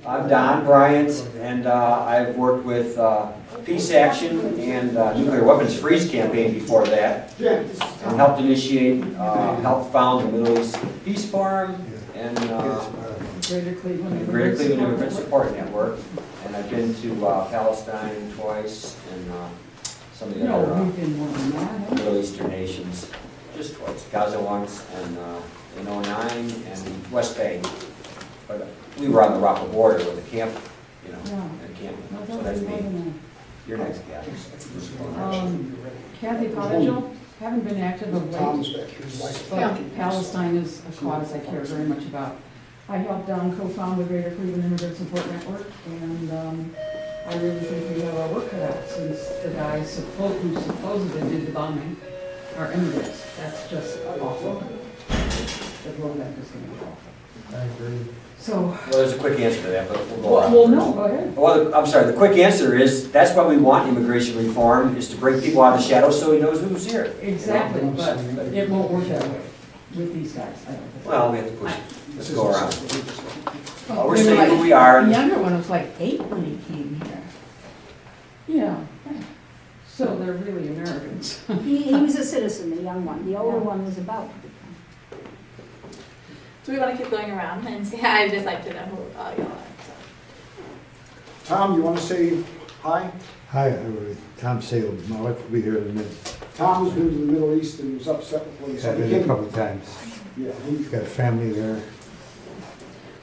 I'm Don Bryant, and I've worked with Peace Action and Nuclear Weapons Freeze Campaign before that, and helped initiate, helped found the Middle East Peace Forum and Greater Cleveland Immigrant Support Network. And I've been to Palestine twice and some of the No, other we've been more than that. Middle Eastern nations, just twice. Gaza once, and in '09, and West Bank. But we were on the Rafah border with the camp, you know, the camp. So that's me. You're next, Kathy. Kathy Pottergill, haven't been active of late, but Palestine is a cause I care very much about. I helped Don co-found the Greater Cleveland Immigrant Support Network, and I really think we have our work cut out since the guys who supposedly did the bombing are immigrants. That's just awful. The blowback is going to be awful. I agree. So, Well, there's a quick answer to that, but we'll go on. well, no, go ahead. Well, I'm sorry, the quick answer is, that's why we want immigration reform, is to bring people out of the shadows so he knows who's here. Exactly, but it won't work that way with these guys, I don't think. Well, we have to push. Let's go around. Oh, We're they were saying who like- we are. The younger one was like 8 when he came here. Yeah, so they're really Americans. He was a citizen, the young one. The older one was about to become. So we want to keep going around and see. I'd just like to know who all y'all are. So. Tom, you want to say hi? Hi, everybody. Tom Salem. My wife will be here in a minute. Tom's been to the Middle East and was upset with what he I've said. been a couple of times. Yeah, He's got a family there.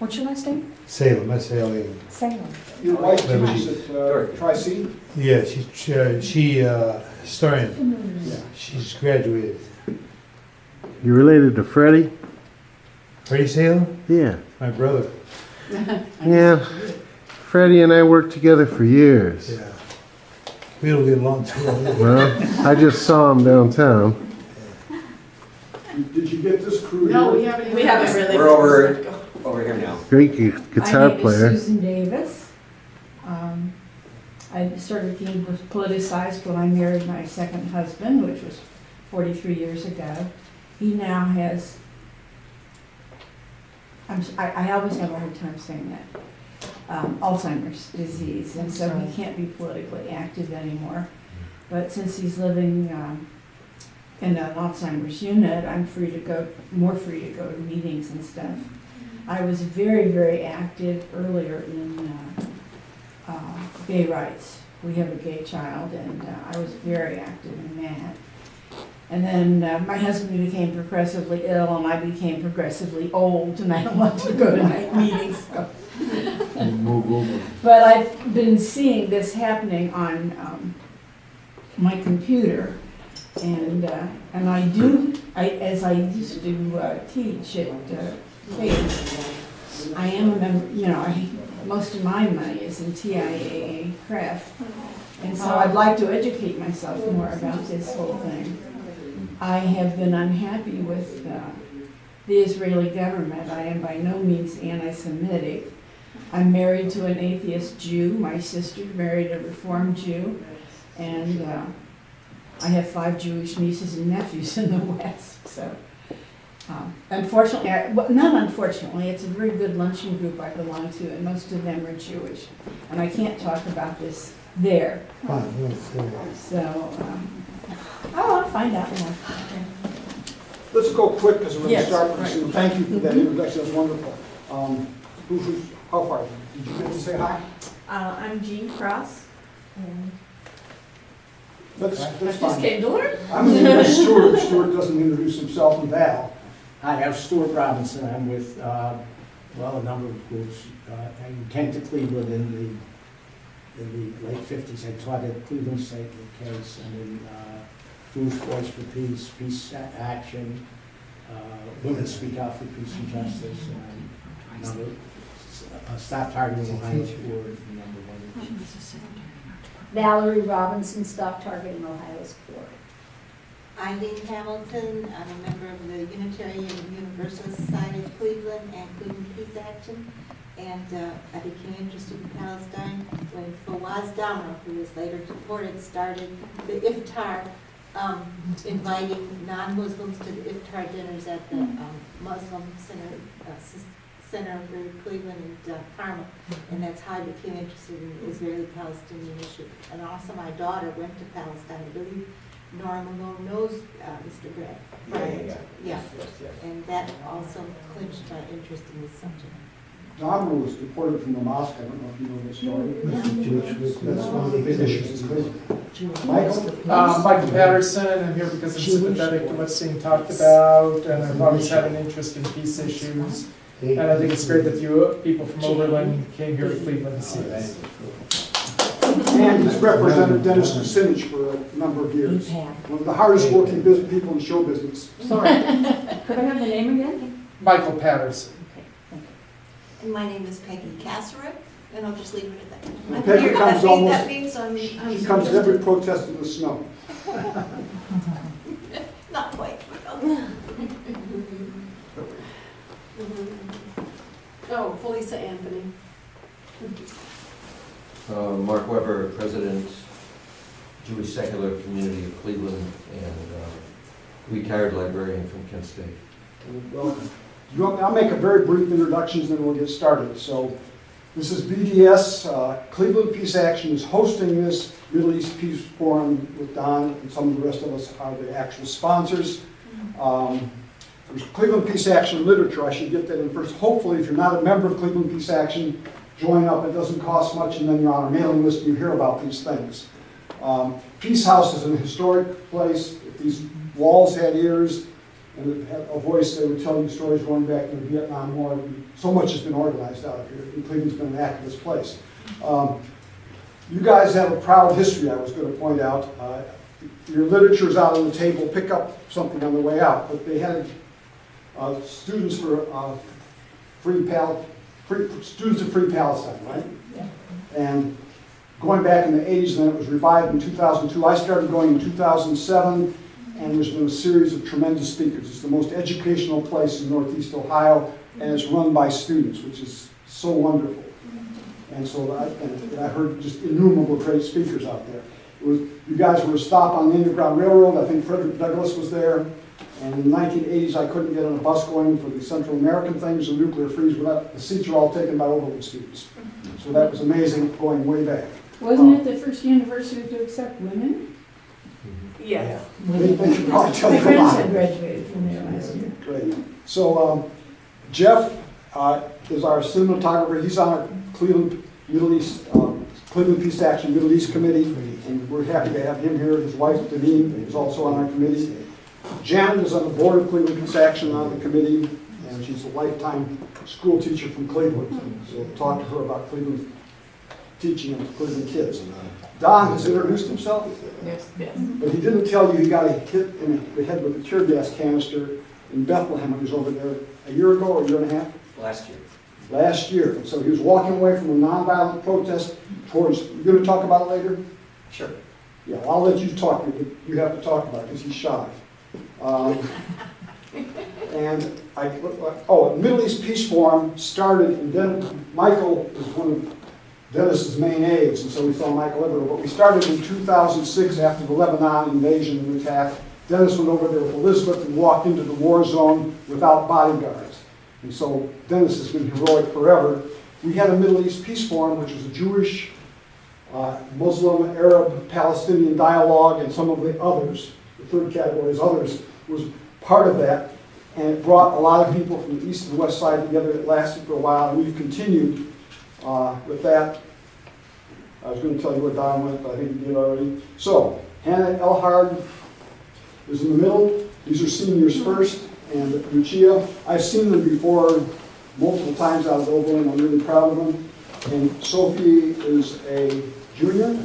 What's your last name? Salem, S-A-L-E-M. Salem. your wife Liberty. teaches at Tri-C? Yeah, she historian. Yeah. She's graduated. You related to Freddie? Freddie Salem? Yeah. My brother. Yeah. Freddie and I worked together for years. Yeah. We don't get along too well. Well, I just saw him downtown. Did you get this crew No, we here? haven't. We haven't really. We're over here now. Great guitar player. My name is Susan Davis. I sort of became politicized when I married my second husband, which was 43 years ago. He now has, I always have a hard time saying that, Alzheimer's disease, and so he can't be politically active anymore. But since he's living in an Alzheimer's unit, I'm more free to go to meetings and stuff. I was very, very active earlier in gay rights. We have a gay child, and I was very active in that. And then my husband became progressively ill, and I became progressively old, and I don't want to go to night meetings. So. But I've been seeing this happening on my computer, and as I used to teach at Case, I am a member. Most of my money is in TIAA craft, and so I'd like to educate myself more about this whole thing. I have been unhappy with the Israeli government. I am by no means anti-Semitic. I'm married to an atheist Jew. My sister married a Reformed Jew, and I have 5 Jewish nieces and nephews in the West. So, unfortunately, not unfortunately, it's a very good luncheon group I belong to, and most of them are Jewish. And I can't talk about this there. Fine, So, I want to find out more. Let's go quick because we're going to Yes, start pretty right. soon. Thank you for that introduction, that's wonderful. How far? Did you get to say hi? I'm Jean Cross. And That's I just fine. came to learn. I'm going to introduce Stuart. If Stuart doesn't introduce himself and Val. Hi, I'm Stuart Robinson. I'm with, a number of groups. I came to Cleveland in the late 50s. I taught at Cleveland State Case and in Jewish Voice for Peace, Peace Action, Women Speak Out for Peace and Justice, and Stop Targeting Ohio Poor, number one. Valerie Robinson, Stop Targeting Ohio's Poor. Eileen Hamilton, I'm a member of the Unitarian Universalist Society of Cleveland and Cleveland Peace Action. And I became interested in Palestine when Fawaz Damra, who was later deported, started the iftar, inviting non-Muslims to the iftar dinners at the Muslim Center center of Greater Cleveland and Carmel, and that's how I became interested in the Israeli-Palestinian issue. And also my daughter went to Palestine. I believe Nora Malone knows Mr. Gregg. Yeah. Yeah, and that also clinched my interest in this subject. Don was deported from the mosque. I don't know if you know this story. Jewish, That's one of the big issues in Cleveland. Michael? Michael Patterson, I'm here because I'm sympathetic to what's being talked about, and I've always had an interest in peace issues. And I think it's great that you people from Oberlin came here to Cleveland to see this. And he's represented Dennis Kucinich for a number of years. One of the hardest working people in show business. Sorry. Could I have the name again? Michael Patterson. Okay, thank you. And my name is Peggy Kasserek, and I'll just leave it at that. And I'm Peggy here. comes That almost- means She comes to every protest in the snow. not quite. Oh, Felisa Anthony. Mark Weber, President, Jewish Secular Community of Cleveland, and retired librarian from Kent State. Welcome. I'll make a very brief introduction, and then we'll get started. So, this is BDS. Cleveland Peace Action is hosting this Middle East Peace Forum with Don, and some of the rest of us are the actual sponsors. There's Cleveland Peace Action literature. I should get that in first. Hopefully, if you're not a member of Cleveland Peace Action, join up. It doesn't cost much, and then you're on our mailing list and you hear about these things. Peace House is an historic place. If these walls had ears and it had a voice, they would tell you stories going back to the Vietnam War. So much has been organized out here, and Cleveland's been an activist place. You guys have a proud history, I was going to point out. Your literature's out on the table. Pick up something on the way out. But they had students for Students of Free Palestine, right? Yeah. And going back in the 80s, and then it was revived in 2002. I started going in 2007, and there's been a series of tremendous speakers. It's the most educational place in Northeast Ohio, and it's run by students, which is so wonderful. And so I heard just innumerable great speakers out there. You guys were a stop on the Underground Railroad. I think Frederick Douglass was there. And in the 1980s, I couldn't get on a bus going for the Central American things, the nuclear freeze. The seats were all taken by Oberlin students. So that was amazing, going way back. Wasn't it the first university to accept women? Yes. They should probably tell My you a lot. grandson graduated from there last year. Great. So Jeff is our cinematographer. He's on our Cleveland Middle East, Cleveland Peace Action Middle East Committee, and we're happy to have him here. His wife, Deneen, is also on our committee. Janet is on the board of Cleveland Peace Action on the committee, and she's a lifetime school teacher from Cleveland. So we'll talk to her about Cleveland teaching and Cleveland kids. Don has introduced himself, Yes. but he didn't tell you he got hit in the head with a tear gas canister in Bethlehem. He was over there a year ago or a year and a half? Last year. Last year. And so he was walking away from a nonviolent protest towards, you're going to talk about it later? Sure. Yeah, well, I'll let you talk, but you have to talk about it because he's shy. Middle East Peace Forum started, and then Michael is one of Dennis's main aides, and so we saw Michael everywhere. But we started in 2006 after the Lebanon invasion and attack. Dennis went over there with Elizabeth and walked into the war zone without bodyguards. And so Dennis has been heroic forever. We had a Middle East Peace Forum, which was a Jewish, Muslim, Arab, Palestinian dialogue, and some of the others. The third category is others, was part of that. And it brought a lot of people from the east and west side together. It lasted for a while, and we've continued with that. I was going to tell you where Don went, but I think you did already. So, Hannah Elhard is in the middle. These are seniors first, and Lucia. I've seen them before multiple times out of Oberlin. I'm really proud of them. And Sophie is a junior.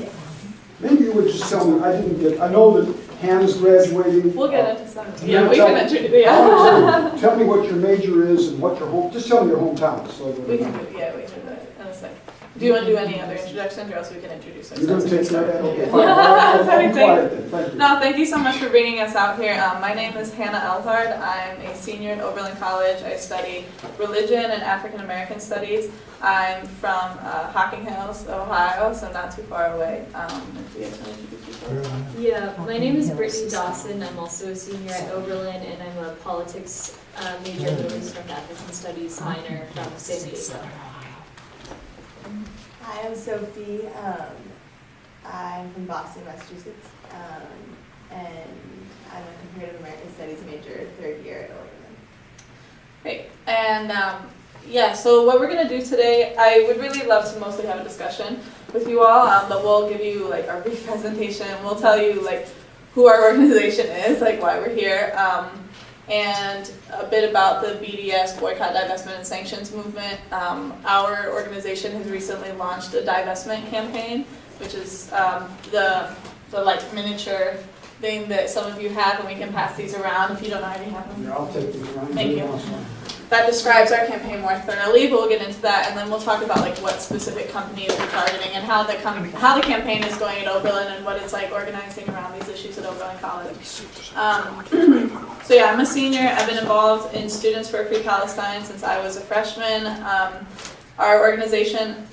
Maybe you would just tell me, I know that Hannah's graduating. We'll get into some. Yeah, We can introduce. Yeah. Tell me what your major is and what your just tell me your hometown. So We can do. Yeah, we can do that in a sec. Do you want to do any other introductions, or else we can introduce you're going ourselves? to take care of that? Okay, Yeah. fine. I'll Sorry, be quiet then. Thank you. No, thank you so much for bringing us out here. My name is Hannah Elhard. I'm a senior at Oberlin College. I study religion and African American studies. I'm from Hocking Hills, Ohio, so not too far away. Do you guys want to introduce yourself? Yeah, my name is Brittany Dawson. I'm also a senior at Oberlin, and I'm a politics major Middle East North African Studies minor from San Diego. Hi, I'm Sophie. I'm from Boston, Massachusetts, and I'm a comparative American Studies major, third year at Oberlin. Great, and yeah, so what we're gonna do today, I would really love to mostly have a discussion with you all, but we'll give you like our brief presentation. We'll tell you like who our organization is, like why we're here, and a bit about the BDS, Boycott, Divestment and Sanctions movement. Our organization has recently launched a divestment campaign, which is the like miniature thing that some of you have, and we can pass these around if you don't already have them. Yeah, I'll take these around. Thank you. That describes our campaign more thoroughly, but we'll get into that, and then we'll talk about like what specific companies we're targeting and how the campaign is going at Oberlin and what it's like organizing around these issues at Oberlin College. So yeah, I'm a senior. I've been involved in Students for a Free Palestine since I was a freshman. Our organization,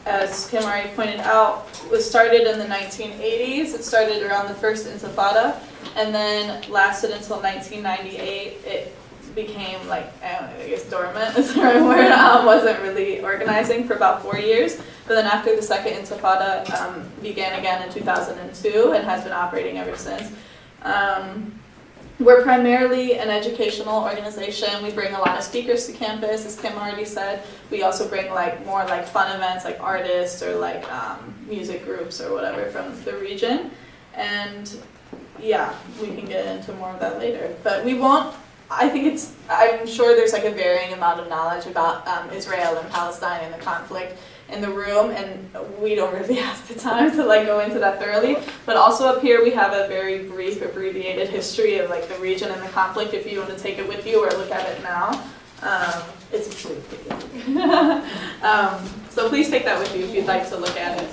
as Kim already pointed out, was started in the 1980s. It started around the first Intifada, and then lasted until 1998. It became like, I guess dormant is the right word, wasn't really organizing for about 4 years. But then after the second Intifada began again in 2002 and has been operating ever since. We're primarily an educational organization. We bring a lot of speakers to campus, as Kim already said. We also bring like more like fun events like artists or like music groups or whatever from the region. And yeah, we can get into more of that later. But we won't, I'm sure there's like a varying amount of knowledge about Israel and Palestine and the conflict in the room, and we don't really have the time to like go into that thoroughly. But also up here we have a very brief, abbreviated history of like the region and the conflict if you want to take it with you or look at it now. It's pretty so please take that with you if you'd like to look at it.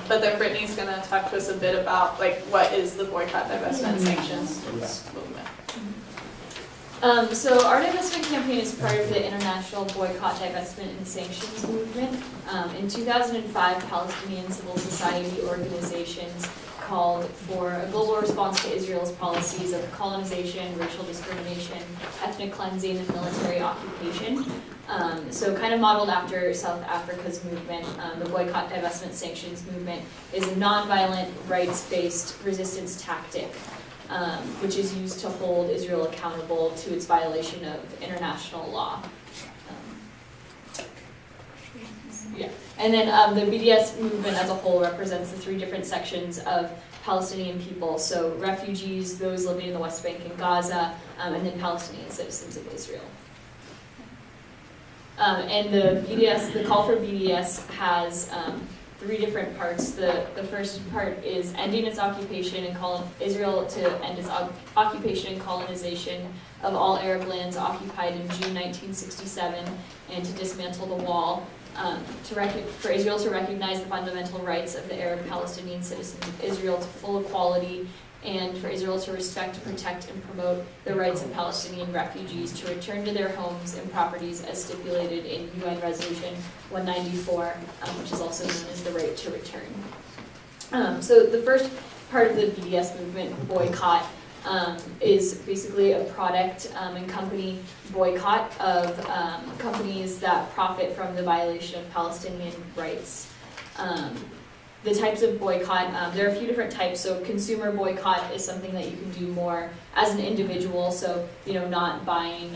But then Brittany's going to talk to us a bit about like what is the Boycott, Divestment, and Sanctions movement. So our divestment campaign is part of the international boycott, divestment, and sanctions movement. In 2005, Palestinian civil society organizations called for a global response to Israel's policies of colonization, racial discrimination, ethnic cleansing, and military occupation. So kind of modeled after South Africa's movement, the boycott, divestment, sanctions movement is a nonviolent, rights-based resistance tactic, which is used to hold Israel accountable to its violation of international law. And then the BDS movement as a whole represents the three different sections of Palestinian people, so refugees, those living in the West Bank and Gaza, and then Palestinian citizens of Israel. And the call for BDS has three different parts. The first part is ending its occupation and Israel to end its occupation and colonization of all Arab lands occupied in June 1967 and to dismantle the wall. For Israel to recognize the fundamental rights of the Arab Palestinian citizens of Israel to full equality, and for Israel to respect, protect, and promote the rights of Palestinian refugees to return to their homes and properties as stipulated in UN Resolution 194, which is also known as the right to return. So the first part of the BDS movement, boycott, is basically a product and company boycott of companies that profit from the violation of Palestinian rights. The types of boycott, there are a few different types. So consumer boycott is something that you can do more as an individual, so not buying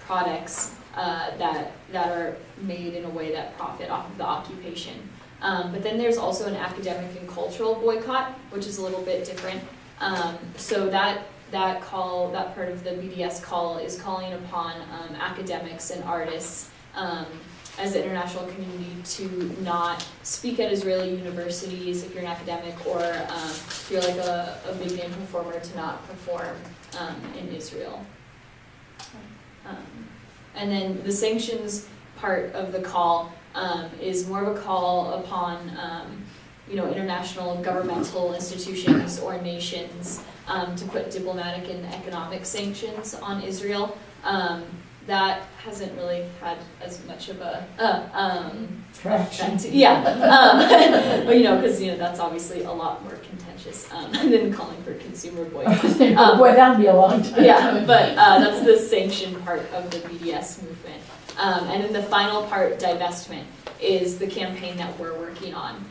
products that are made in a way that profit off of the occupation. But then there's also an academic and cultural boycott, which is a little bit different. So that part of the BDS call is calling upon academics and artists as the international community to not speak at Israeli universities if you're an academic, or if you're like a big name performer, to not perform in Israel. And then the sanctions part of the call is more of a call upon international governmental institutions or nations to put diplomatic and economic sanctions on Israel. That hasn't really had as much of a Traction. but because that's obviously a lot more contentious than calling for consumer boycott. Boy, that'd be a long time. Yeah, but that's the sanctioned part of the BDS movement. And then the final part, divestment, is the campaign that we're working on.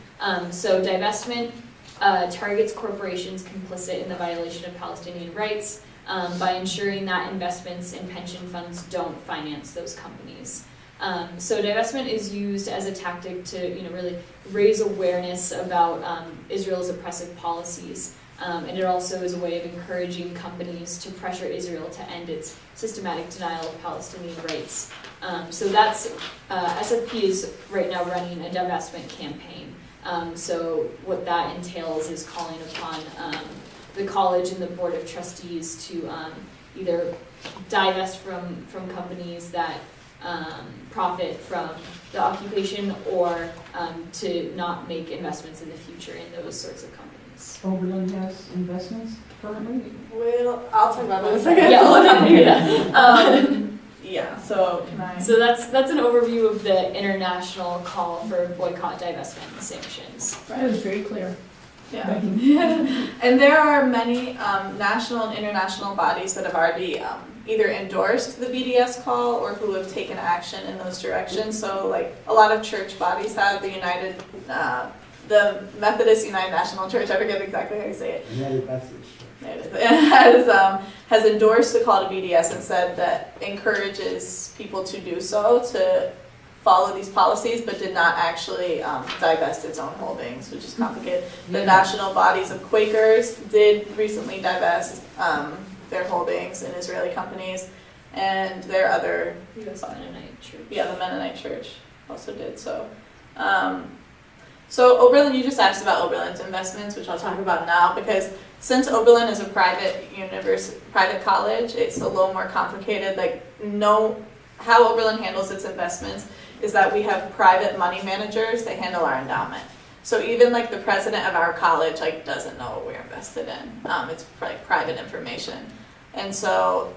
So divestment targets corporations complicit in the violation of Palestinian rights by ensuring that investments in pension funds don't finance those companies. So divestment is used as a tactic to really raise awareness about Israel's oppressive policies. And it also is a way of encouraging companies to pressure Israel to end its systematic denial of Palestinian rights. So that's, SFP is right now running a divestment campaign. So what that entails is calling upon the college and the board of trustees to either divest from companies that profit from the occupation, or to not make investments in the future in those sorts of companies. Oberlin has investments currently? Well, I'll talk about that in a second. Yeah, so can I? So that's an overview of the international call for boycott, divestment, and sanctions. That is very clear. Yeah. And there are many national and international bodies that have already either endorsed the BDS call or who have taken action in those directions. So like a lot of church bodies have, the Methodist United National Church, I forget exactly how you say it. United Methodist. Has endorsed the call to BDS and said that encourages people to do so, to follow these policies, but did not actually divest its own holdings, which is complicated. The national bodies of Quakers did recently divest their holdings in Israeli companies, and their other U.S. Mennonite Church. Yeah, the Mennonite Church also did so. So Oberlin, you just asked about Oberlin's investments, which I'll talk about now, because since Oberlin is a private college, it's a little more complicated. How Oberlin handles its investments is that we have private money managers that handle our endowment. So even like the president of our college doesn't know what we're invested in. It's like private information. And so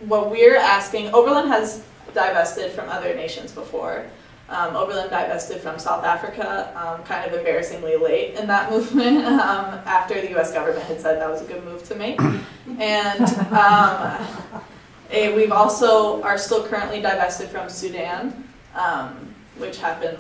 what we're asking, Oberlin has divested from other nations before. Oberlin divested from South Africa, kind of embarrassingly late in that movement, after the US government had said that was a good move to make. And we've also are still currently divested from Sudan, which happened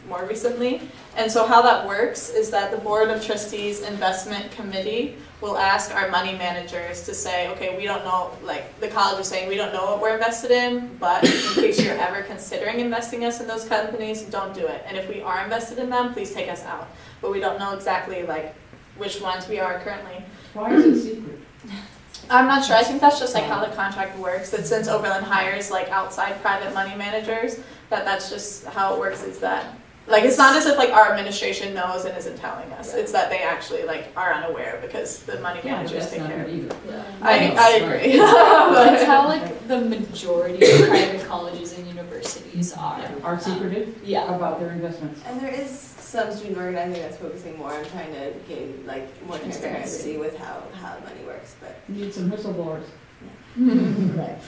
more recently. And so how that works is that the Board of Trustees Investment Committee will ask our money managers to say, okay, we don't know, like the college is saying, we don't know what we're invested in, but in case you're ever considering investing us in those companies, don't do it. And if we are invested in them, please take us out. But we don't know exactly which ones we are currently. Why is it secret? I'm not sure. I think that's just how the contract works. That since Oberlin hires outside private money managers, that's just how it works. Is that it's not as if our administration knows and isn't telling us. It's that they actually are unaware because the money managers take care of it. I agree. That's how the majority of private colleges and universities Are secretive about their investments. And there is some student organizing that's focusing more on trying to gain more transparency with how money works, but Need some whistleblowers. Right.